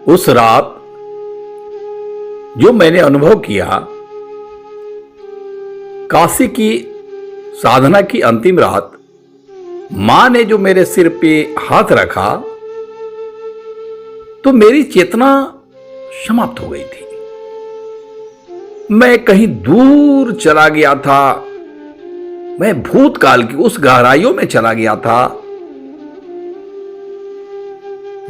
उस रात जो मैंने अनुभव किया, काशी की साधना की अंतिम रात, मां ने जो मेरे सिर पे हाथ रखा तो मेरी चेतना समाप्त हो गई थी। मैं कहीं दूर चला गया था, मैं भूतकाल की उस गहराइयों में चला गया था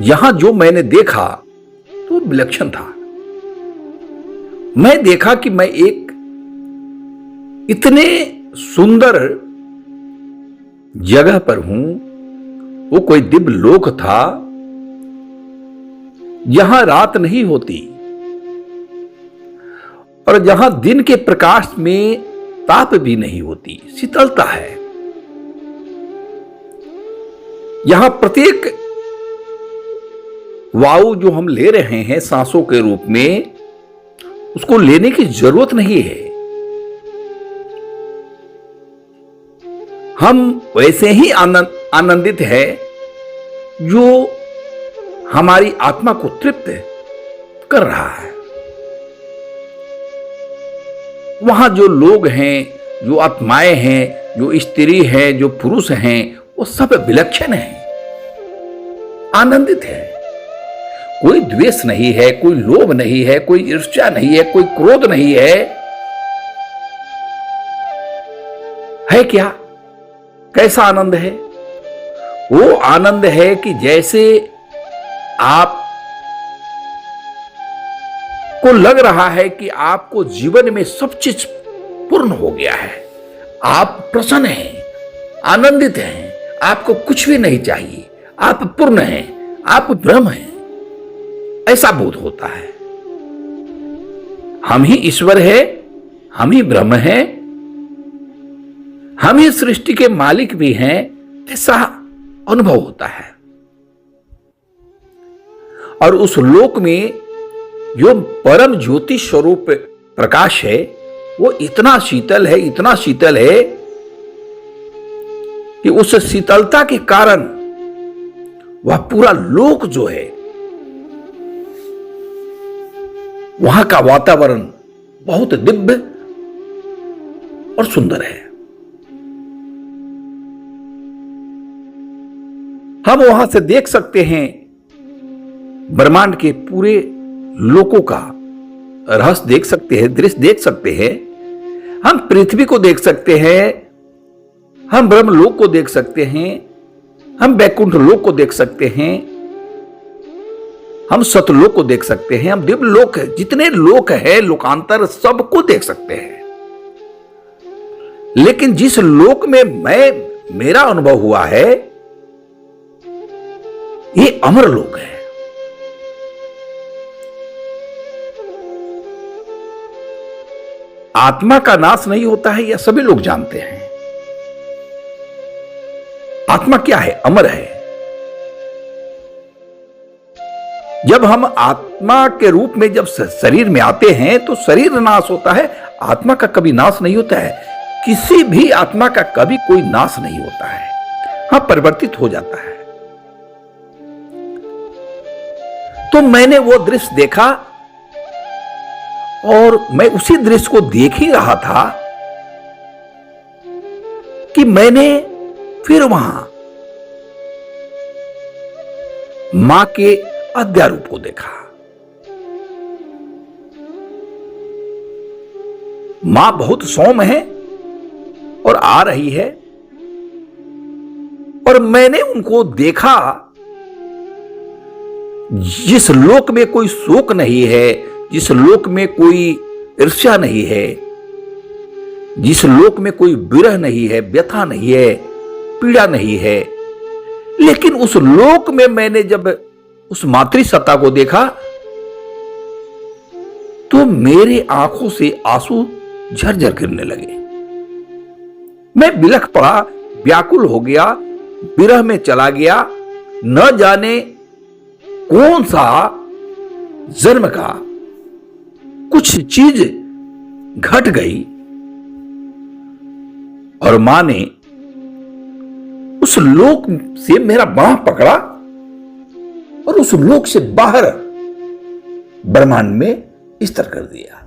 जहां जो मैंने देखा तो विलक्षण था। मैं देखा कि मैं एक इतने सुंदर जगह पर हूं, वो कोई दिव्य लोक था जहां रात नहीं होती और जहां दिन के प्रकाश में ताप भी नहीं होती, शीतलता है। यहां प्रत्येक वायु जो हम ले रहे हैं सांसों के रूप में, उसको लेने की जरूरत नहीं है। हम वैसे ही आनंदित है जो हमारी आत्मा को तृप्त कर रहा है। वहां जो लोग हैं, जो आत्माएं हैं, जो स्त्री है, जो पुरुष हैं, वो सब विलक्षण हैं, आनंदित है। कोई द्वेष नहीं है, कोई लोभ नहीं है, कोई ईर्ष्या नहीं है, कोई क्रोध नहीं है क्या? कैसा आनंद है? वो आनंद है कि जैसे आप को लग रहा है कि आपको जीवन में सब चीज पूर्ण हो गया है, आप प्रसन्न हैं, आनंदित हैं, आपको कुछ भी नहीं चाहिए, आप पूर्ण हैं, आप ब्रह्म हैं, ऐसा बोध होता है। हम ही ईश्वर है, हम ही ब्रह्म है, हम ही सृष्टि के मालिक भी हैं, ऐसा अनुभव होता है। और उस लोक में जो परम ज्योति स्वरूप प्रकाश है, वो इतना शीतल है, इतना शीतल है कि उस शीतलता के कारण वह पूरा लोक जो है, वहां का वातावरण बहुत दिव्य और सुंदर है। हम वहां से देख सकते हैं ब्रह्मांड के पूरे लोकों का रहस्य देख सकते हैं, दृश्य देख सकते हैं। हम पृथ्वी को देख सकते हैं, हम ब्रह्मलोक को देख सकते हैं, हम वैकुंठ लोक को देख सकते हैं, हम सतलोक को देख सकते हैं, हम दिव्य लोक, जितने लोक है, लोकांतर, सबको देख सकते हैं। लेकिन जिस लोक में मेरा अनुभव हुआ है, ये अमर लोक है। आत्मा का नाश नहीं होता है, यह सभी लोग जानते हैं। आत्मा क्या है? अमर है। जब हम आत्मा के रूप में जब शरीर में आते हैं तो शरीर नाश होता है, आत्मा का कभी नाश नहीं होता है। किसी भी आत्मा का कभी कोई नाश नहीं होता है, हाँ, परिवर्तित हो जाता है। तो मैंने वो दृश्य देखा और मैं उसी दृश्य को देख ही रहा था कि मैंने फिर वहां मां के अध्यारूप को देखा। मां बहुत सौम्य है और आ रही है, और मैंने उनको देखा जिस लोक में कोई शोक नहीं है, जिस लोक में कोई ईर्ष्या नहीं है, जिस लोक में कोई विरह नहीं है, व्यथा नहीं है, पीड़ा नहीं है। लेकिन उस लोक में मैंने जब उस मातृसत्ता को देखा तो मेरे आंखों से आंसू झरझर गिरने लगे। मैं बिलख पड़ा, व्याकुल हो गया, विरह में चला गया। न जाने कौन सा जन्म का कुछ चीज घट गई और मां ने उस लोक से मेरा बांह पकड़ा और उस लोक से बाहर ब्रह्मांड में स्तर कर दिया।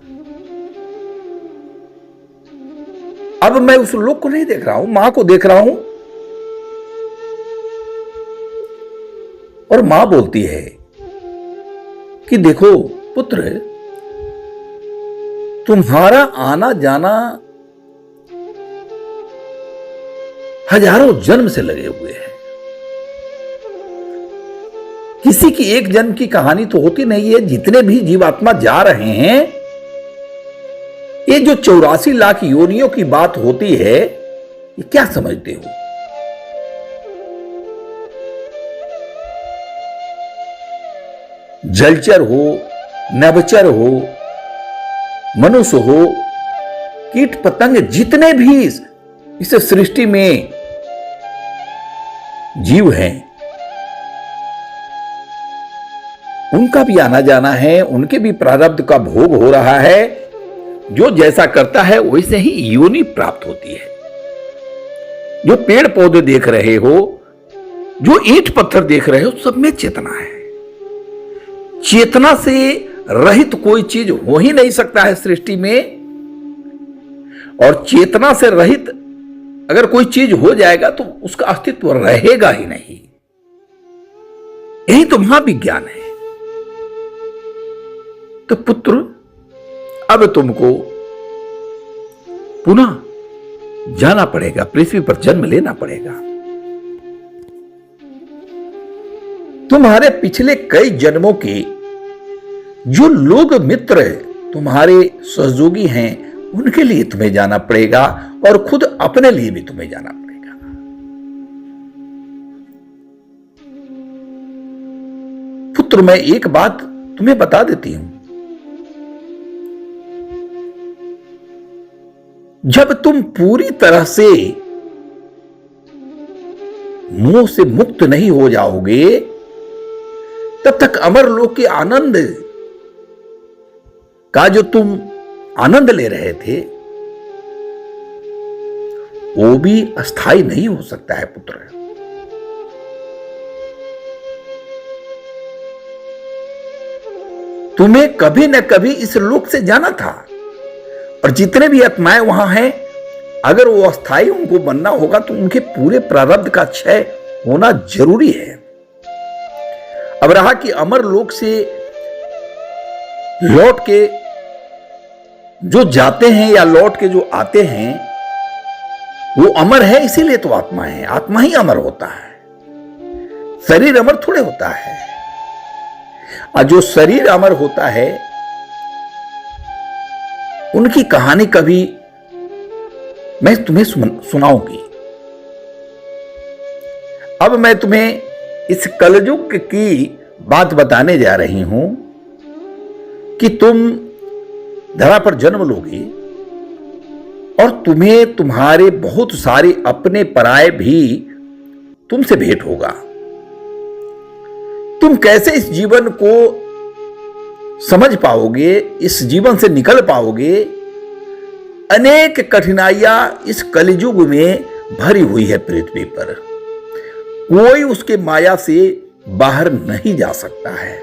अब मैं उस लोक को नहीं देख रहा हूं, मां को देख रहा हूं। और मां बोलती है कि देखो पुत्र, तुम्हारा आना जाना हजारों जन्म से लगे हुए हैं। किसी की एक जन्म की कहानी तो होती नहीं है। जितने भी जीवात्मा जा रहे हैं, ये जो 84 लाख योनियों की बात होती है, ये क्या समझते हो? जलचर हो, नभचर हो, मनुष्य हो, कीट पतंग, जितने भी इस सृष्टि में जीव हैं, उनका भी आना जाना है, उनके भी प्रारब्ध का भोग हो रहा है। जो जैसा करता है वैसे ही योनि प्राप्त होती है। जो पेड़ पौधे देख रहे हो, जो ईंट पत्थर देख रहे हो, सब में चेतना है। चेतना से रहित कोई चीज हो ही नहीं सकता है सृष्टि में। और चेतना से रहित अगर कोई चीज हो जाएगा तो उसका अस्तित्व रहेगा ही नहीं। यही तो महाविज्ञान है। तो पुत्र, अब तुमको पुनः जाना पड़ेगा, पृथ्वी पर जन्म लेना पड़ेगा। तुम्हारे पिछले कई जन्मों के जो लोग मित्र तुम्हारे सहयोगी हैं, उनके लिए तुम्हें जाना पड़ेगा और खुद अपने लिए भी तुम्हें जाना पड़ेगा। पुत्र, मैं एक बात तुम्हें बता देती हूं। जब तुम पूरी तरह से मोह से मुक्त नहीं हो जाओगे, तब तक अमरलोक के आनंद का जो तुम आनंद ले रहे थे, वो भी अस्थाई नहीं हो सकता है पुत्र। तुम्हें कभी न कभी इस लोक से जाना था। और जितने भी आत्माएं वहां हैं, अगर वो अस्थाई उनको बनना होगा तो उनके पूरे प्रारब्ध का क्षय होना जरूरी है। अब रहा कि अमर लोक से लौट के जो जाते हैं या लौट के जो आते हैं, वो अमर है, इसीलिए तो आत्मा है। आत्मा ही अमर होता है, शरीर अमर थोड़े होता है। और जो शरीर अमर होता है, उनकी कहानी कभी मैं तुम्हें सुनाऊंगी। अब मैं तुम्हें इस कलयुग की बात बताने जा रही हूं कि तुम धरा पर जन्म लोगे और तुम्हें तुम्हारे बहुत सारे अपने पराये भी तुमसे भेंट होगा। तुम कैसे इस जीवन को समझ पाओगे, इस जीवन से निकल पाओगे? अनेक कठिनाइयां इस कलियुग में भरी हुई है पृथ्वी पर। कोई उसके माया से बाहर नहीं जा सकता है।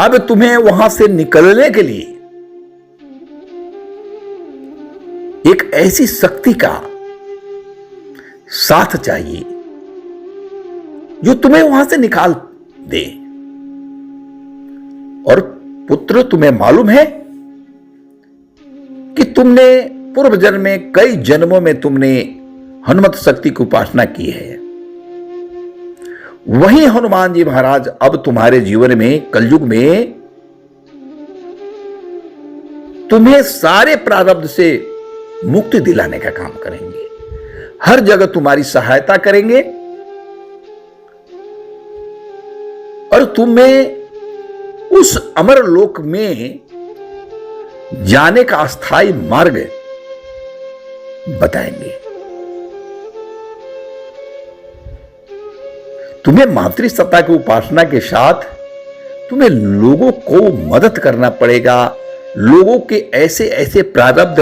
अब तुम्हें वहां से निकलने के लिए एक ऐसी शक्ति का साथ चाहिए जो तुम्हें वहां से निकाल दे। और पुत्र, तुम्हें मालूम है कि तुमने पूर्व जन्म में, कई जन्मों में तुमने हनुमत शक्ति की उपासना की है। वही हनुमान जी महाराज अब तुम्हारे जीवन में, कलयुग में, तुम्हें सारे प्रारब्ध से मुक्ति दिलाने का काम करेंगे। हर जगह तुम्हारी सहायता करेंगे और तुम्हें उस अमर लोक में जाने का अस्थाई मार्ग बताएंगे। तुम्हें मातृसत्ता की उपासना के साथ तुम्हें लोगों को मदद करना पड़ेगा। लोगों के ऐसे ऐसे प्रारब्ध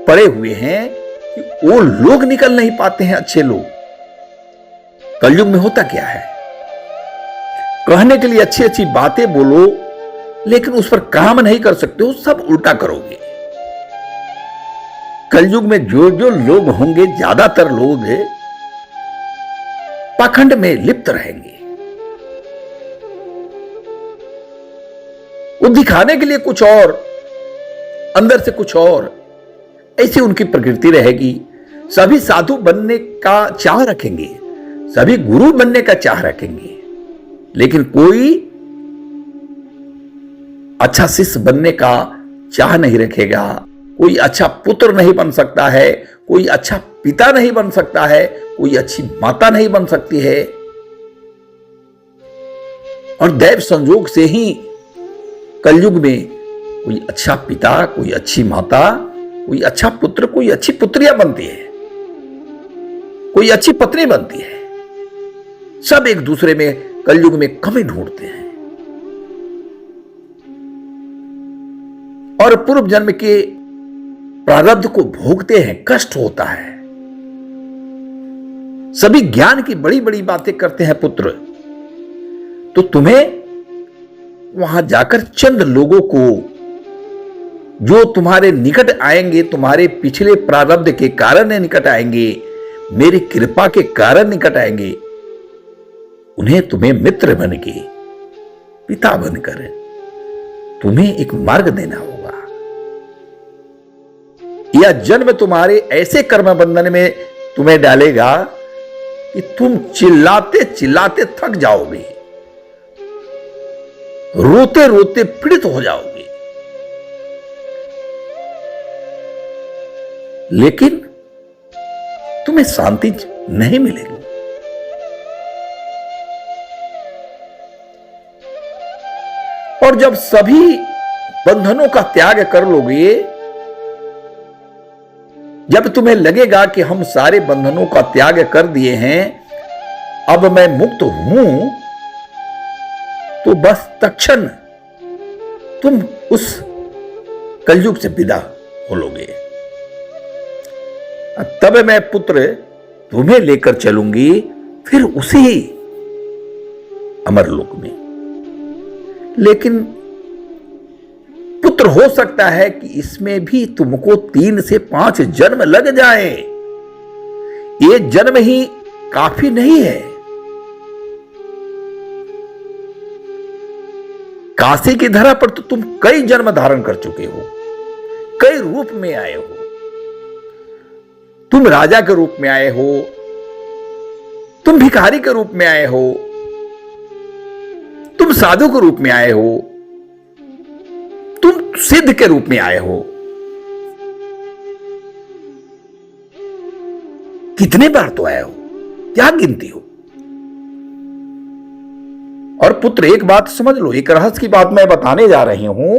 पड़े हुए हैं कि वो लोग निकल नहीं पाते हैं। अच्छे लोग, कलयुग में होता क्या है, कहने के लिए अच्छी अच्छी बातें बोलो, लेकिन उस पर काम नहीं कर सकते हो, सब उल्टा करोगे। कलयुग में जो जो लोग होंगे, ज्यादातर लोग पाखंड में लिप्त रहेंगे। वो दिखाने के लिए कुछ और, अंदर से कुछ और, ऐसी उनकी प्रकृति रहेगी। सभी साधु बनने का चाह रखेंगे, सभी गुरु बनने का चाह रखेंगे, लेकिन कोई अच्छा शिष्य बनने का चाह नहीं रखेगा। कोई अच्छा पुत्र नहीं बन सकता है, कोई अच्छा पिता नहीं बन सकता है, कोई अच्छी माता नहीं बन सकती है। और दैव संजोग से ही कलयुग में कोई अच्छा पिता, कोई अच्छी माता, कोई अच्छा पुत्र, कोई अच्छी पुत्रियां बनती है, कोई अच्छी पत्नी बनती है। सब एक दूसरे में कलयुग में कमी ढूंढते हैं और पूर्व जन्म के प्रारब्ध को भोगते हैं, कष्ट होता है। सभी ज्ञान की बड़ी बड़ी बातें करते हैं पुत्र, तो तुम्हें वहां जाकर चंद लोगों को जो तुम्हारे निकट आएंगे, तुम्हारे पिछले प्रारब्ध के कारण निकट आएंगे, मेरी कृपा के कारण निकट आएंगे, उन्हें तुम्हें मित्र बन के, पिता बनकर तुम्हें एक मार्ग देना होगा। यह जन्म तुम्हारे ऐसे कर्म बंधन में तुम्हें डालेगा कि तुम चिल्लाते चिल्लाते थक जाओगे, रोते रोते पीड़ित हो जाओगे, लेकिन तुम्हें शांति नहीं मिलेगी। और जब सभी बंधनों का त्याग कर लोगे, जब तुम्हें लगेगा कि हम सारे बंधनों का त्याग कर दिए हैं, अब मैं मुक्त हूं, तो बस तत्क्षण तुम उस कलयुग से विदा हो लोगे। तब मैं पुत्र तुम्हें लेकर चलूंगी फिर उसी अमरलोक में। लेकिन पुत्र हो सकता है कि इसमें भी तुमको 3 से 5 जन्म लग जाए। ये जन्म ही काफी नहीं है। काशी की धरा पर तो तुम कई जन्म धारण कर चुके हो, कई रूप में आए हो। तुम राजा के रूप में आए हो, तुम भिखारी के रूप में आए हो, तुम साधु के रूप में आए हो, तुम सिद्ध के रूप में आए हो। कितने बार तो आए हो, क्या गिनती हो। और पुत्र एक बात समझ लो, एक रहस्य की बात मैं बताने जा रही हूं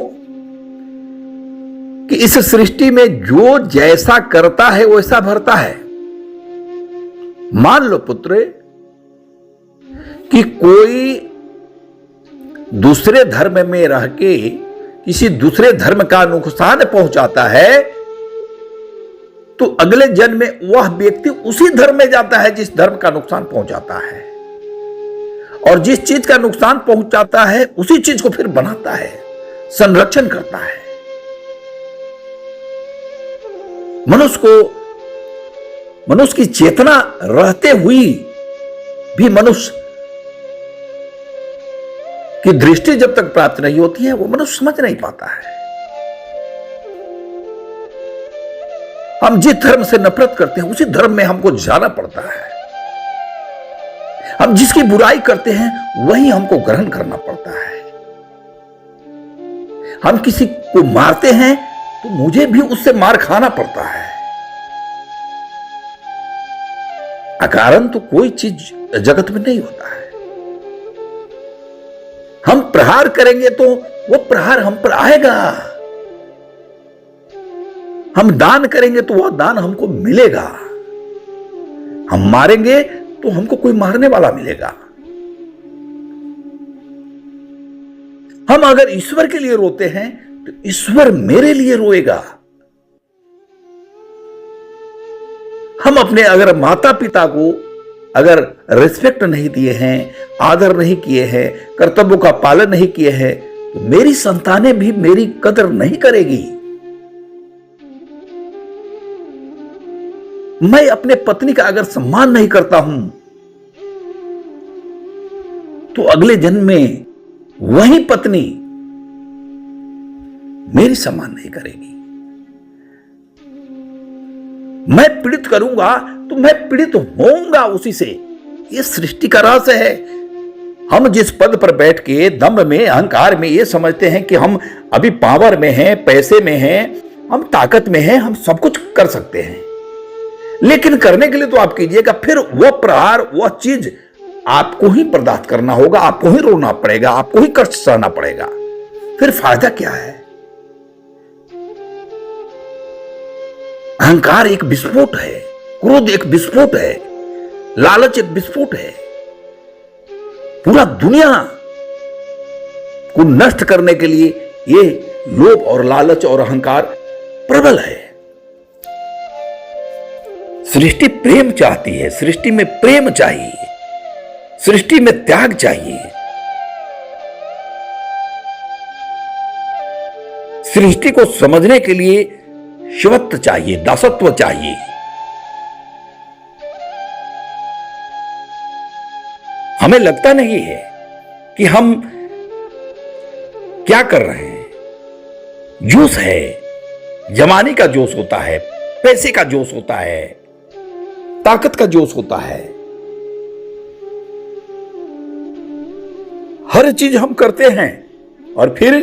कि इस सृष्टि में जो जैसा करता है वैसा भरता है। मान लो पुत्र कि कोई दूसरे धर्म में रह के किसी दूसरे धर्म का नुकसान पहुंचाता है, तो अगले जन्म में वह व्यक्ति उसी धर्म में जाता है जिस धर्म का नुकसान पहुंचाता है, और जिस चीज का नुकसान पहुंचाता है उसी चीज को फिर बनाता है, संरक्षण करता है। मनुष्य की चेतना रहते हुई भी मनुष्य की दृष्टि जब तक प्राप्त नहीं होती है, वो मनुष्य समझ नहीं पाता है। हम जिस धर्म से नफरत करते हैं उसी धर्म में हमको जाना पड़ता है। हम जिसकी बुराई करते हैं वही हमको ग्रहण करना पड़ता है। हम किसी को मारते हैं तो मुझे भी उससे मार खाना पड़ता है। अकारण तो कोई चीज जगत में नहीं होता है। हम प्रहार करेंगे तो वो प्रहार हम पर आएगा। हम दान करेंगे तो वह दान हमको मिलेगा। हम मारेंगे तो हमको कोई मारने वाला मिलेगा। हम अगर ईश्वर के लिए रोते हैं तो ईश्वर मेरे लिए रोएगा। हम अपने अगर माता पिता को अगर रिस्पेक्ट नहीं दिए हैं, आदर नहीं किए हैं, कर्तव्यों का पालन नहीं किए हैं, तो मेरी संतानें भी मेरी कदर नहीं करेगी। मैं अपने पत्नी का अगर सम्मान नहीं करता हूं, तो अगले जन्म में वही पत्नी मेरी सम्मान नहीं करेगी। मैं पीड़ित करूंगा तो मैं पीड़ित होऊंगा उसी से। यह सृष्टि का रहस्य है। हम जिस पद पर बैठ के दम्भ में, अहंकार में ये समझते हैं कि हम अभी पावर में हैं, पैसे में हैं, हम ताकत में हैं, हम सब कुछ कर सकते हैं, लेकिन करने के लिए तो आप कीजिएगा, फिर वह प्रहार, वह चीज आपको ही बर्दाश्त करना होगा, आपको ही रोना पड़ेगा, आपको ही कष्ट सहना पड़ेगा। फिर फायदा क्या है? अहंकार एक विस्फोट है, क्रोध एक विस्फोट है, लालच एक विस्फोट है। पूरा दुनिया को नष्ट करने के लिए ये लोभ और लालच और अहंकार प्रबल है। सृष्टि प्रेम चाहती है, सृष्टि में प्रेम चाहिए, सृष्टि में त्याग चाहिए। सृष्टि को समझने के लिए शिवत्व चाहिए, दासत्व चाहिए। हमें लगता नहीं है कि हम क्या कर रहे हैं। जोश है, जवानी का जोश होता है, पैसे का जोश होता है, ताकत का जोश होता है। हर चीज हम करते हैं और फिर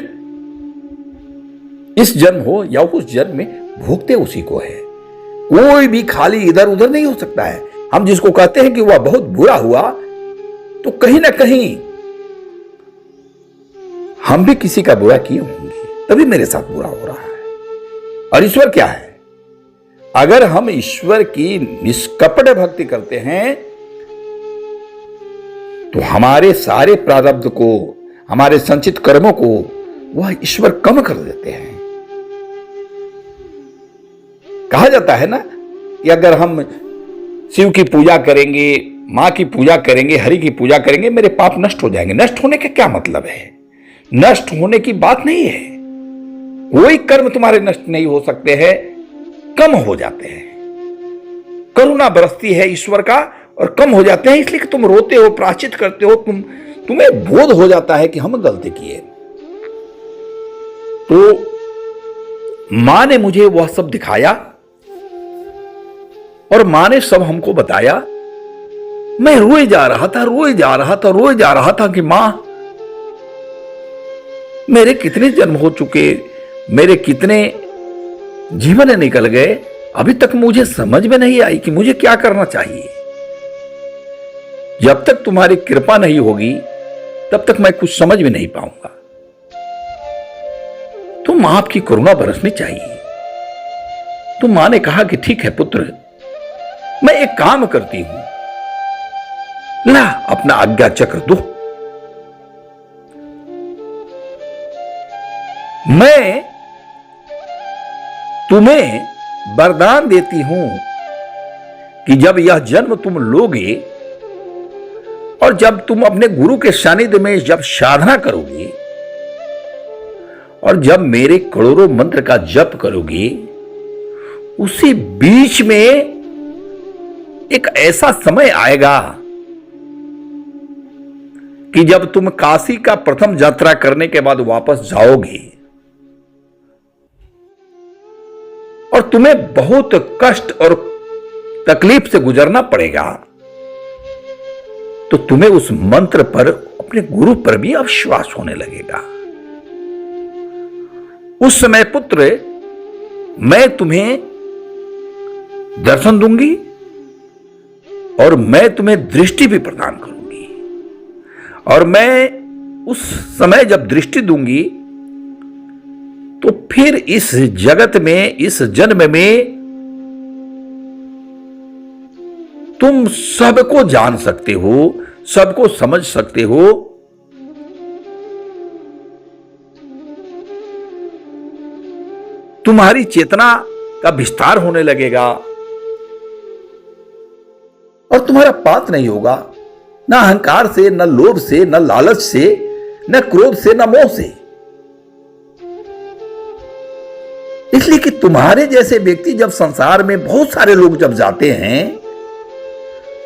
इस जन्म हो या उस जन्म में भोगते उसी को है। कोई भी खाली इधर उधर नहीं हो सकता है। हम जिसको कहते हैं कि वह बहुत बुरा हुआ, तो कहीं ना कहीं हम भी किसी का बुरा किए होंगे, तभी मेरे साथ बुरा हो रहा है। और ईश्वर क्या है? अगर हम ईश्वर की निष्कपट भक्ति करते हैं तो हमारे सारे प्रारब्ध को, हमारे संचित कर्मों को वह ईश्वर कम कर देते हैं। कहा जाता है ना कि अगर हम शिव की पूजा करेंगे, मां की पूजा करेंगे, हरि की पूजा करेंगे, मेरे पाप नष्ट हो जाएंगे। नष्ट होने का क्या मतलब है? नष्ट होने की बात नहीं है। कोई कर्म तुम्हारे नष्ट नहीं हो सकते हैं, कम हो जाते हैं। करुणा बरसती है ईश्वर का और कम हो जाते हैं, इसलिए कि तुम रोते हो, प्रायश्चित करते हो, तुम्हें बोध हो जाता है कि हम गलती किए। तो मां ने मुझे वह सब दिखाया और मां ने सब हमको बताया। मैं रोए जा रहा था, रोए जा रहा था, रोए जा रहा था कि मां, मेरे कितने जन्म हो चुके, मेरे कितने जीवन निकल गए, अभी तक मुझे समझ में नहीं आई कि मुझे क्या करना चाहिए। जब तक तुम्हारी कृपा नहीं होगी तब तक मैं कुछ समझ में नहीं पाऊंगा। तो मां आपकी करुणा बरसनी चाहिए। तो मां ने कहा कि ठीक है पुत्र, मैं एक काम करती हूं, ला अपना आज्ञा चक्र दो। मैं तुम्हें वरदान देती हूं कि जब यह जन्म तुम लोगे और जब तुम अपने गुरु के सानिध्य में जब साधना करोगे और जब मेरे करोड़ों मंत्र का जप करोगे, उसी बीच में एक ऐसा समय आएगा कि जब तुम काशी का प्रथम यात्रा करने के बाद वापस जाओगे और तुम्हें बहुत कष्ट और तकलीफ से गुजरना पड़ेगा, तो तुम्हें उस मंत्र पर, अपने गुरु पर भी अविश्वास होने लगेगा। उस समय पुत्र, मैं तुम्हें दर्शन दूंगी और मैं तुम्हें दृष्टि भी प्रदान करूंगी। और मैं उस समय जब दृष्टि दूंगी तो फिर इस जगत में, इस जन्म में तुम सबको जान सकते हो, सबको समझ सकते हो। तुम्हारी चेतना का विस्तार होने लगेगा। और तुम्हारा पात नहीं होगा, ना अहंकार से, न लोभ से, न लालच से, न क्रोध से, न मोह से। इसलिए कि तुम्हारे जैसे व्यक्ति जब संसार में बहुत सारे लोग जब जाते हैं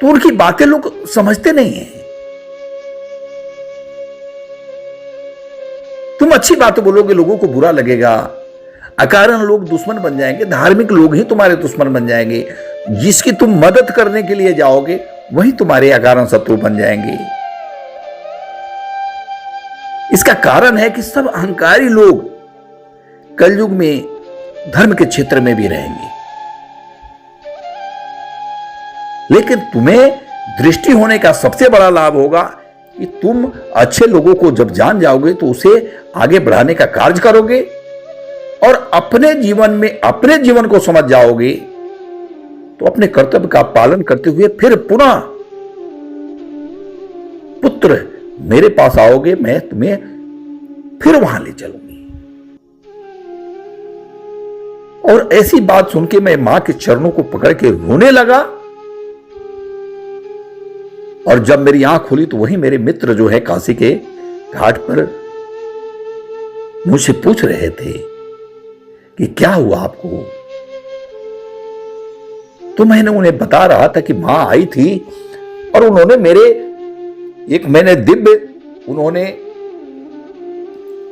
तो उनकी बातें लोग समझते नहीं हैं। तुम अच्छी बात बोलोगे, लोगों को बुरा लगेगा, अकारण लोग दुश्मन बन जाएंगे, धार्मिक लोग ही तुम्हारे दुश्मन बन जाएंगे। जिसकी तुम मदद करने के लिए जाओगे वही तुम्हारे अकारण शत्रु बन जाएंगे। इसका कारण है कि सब अहंकारी लोग कलयुग में धर्म के क्षेत्र में भी रहेंगे। लेकिन तुम्हें दृष्टि होने का सबसे बड़ा लाभ होगा कि तुम अच्छे लोगों को जब जान जाओगे तो उसे आगे बढ़ाने का कार्य करोगे और अपने जीवन में अपने जीवन को समझ जाओगे तो अपने कर्तव्य का पालन करते हुए फिर पुनः पुत्र मेरे पास आओगे, मैं तुम्हें फिर वहां ले चलूंगी। और ऐसी बात सुन के मैं मां के चरणों को पकड़ के रोने लगा। और जब मेरी आंख खुली तो वही मेरे मित्र जो है काशी के घाट पर मुझसे पूछ रहे थे कि क्या हुआ आपको। तो मैंने उन्हें बता रहा था कि मां आई थी और उन्होंने उन्होंने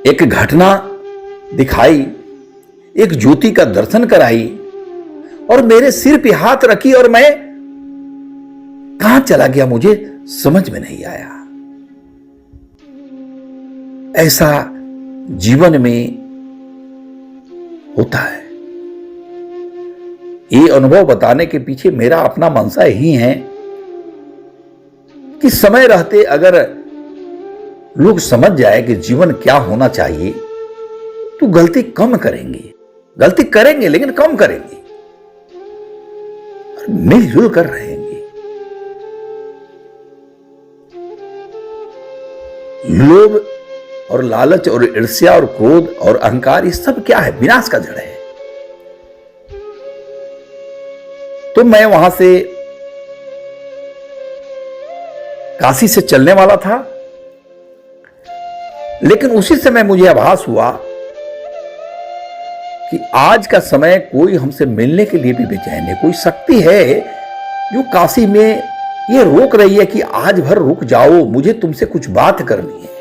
एक घटना दिखाई, एक ज्योति का दर्शन कराई और मेरे सिर पे हाथ रखी और मैं कहां चला गया मुझे समझ में नहीं आया। ऐसा जीवन में होता है। ये अनुभव बताने के पीछे मेरा अपना मंशा यही है कि समय रहते अगर लोग समझ जाए कि जीवन क्या होना चाहिए तो गलती कम करेंगे। गलती करेंगे लेकिन कम करेंगे, मिलजुल कर रहेंगे। लोभ और लालच और ईर्ष्या और क्रोध और अहंकार ये सब क्या है? विनाश का जड़ है। तो मैं वहां से काशी से चलने वाला था, लेकिन उसी समय मुझे आभास हुआ कि आज का समय कोई हमसे मिलने के लिए भी बेचैन है। कोई शक्ति है जो काशी में ये रोक रही है कि आज भर रुक जाओ, मुझे तुमसे कुछ बात करनी है।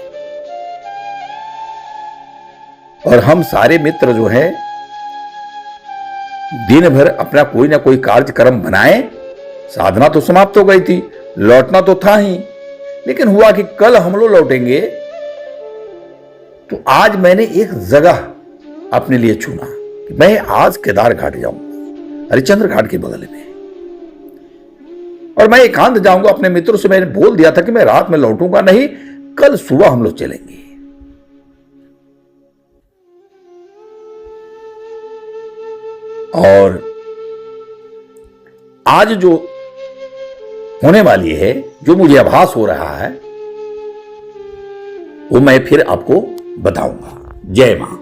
और हम सारे मित्र जो है दिन भर अपना कोई ना कोई कार्यक्रम बनाए। साधना तो समाप्त हो गई थी, लौटना तो था ही, लेकिन हुआ कि कल हम लोग लौटेंगे। तो आज मैंने एक जगह अपने लिए चुना कि मैं आज केदार घाट जाऊंगा, हरिश्चंद्र घाट के बगल में, और मैं एकांत जाऊंगा। अपने मित्रों से मैंने बोल दिया था कि मैं रात में लौटूंगा नहीं, कल सुबह हम लोग चलेंगे। और आज जो होने वाली है, जो मुझे आभास हो रहा है, वो मैं फिर आपको बताऊंगा। जय मां।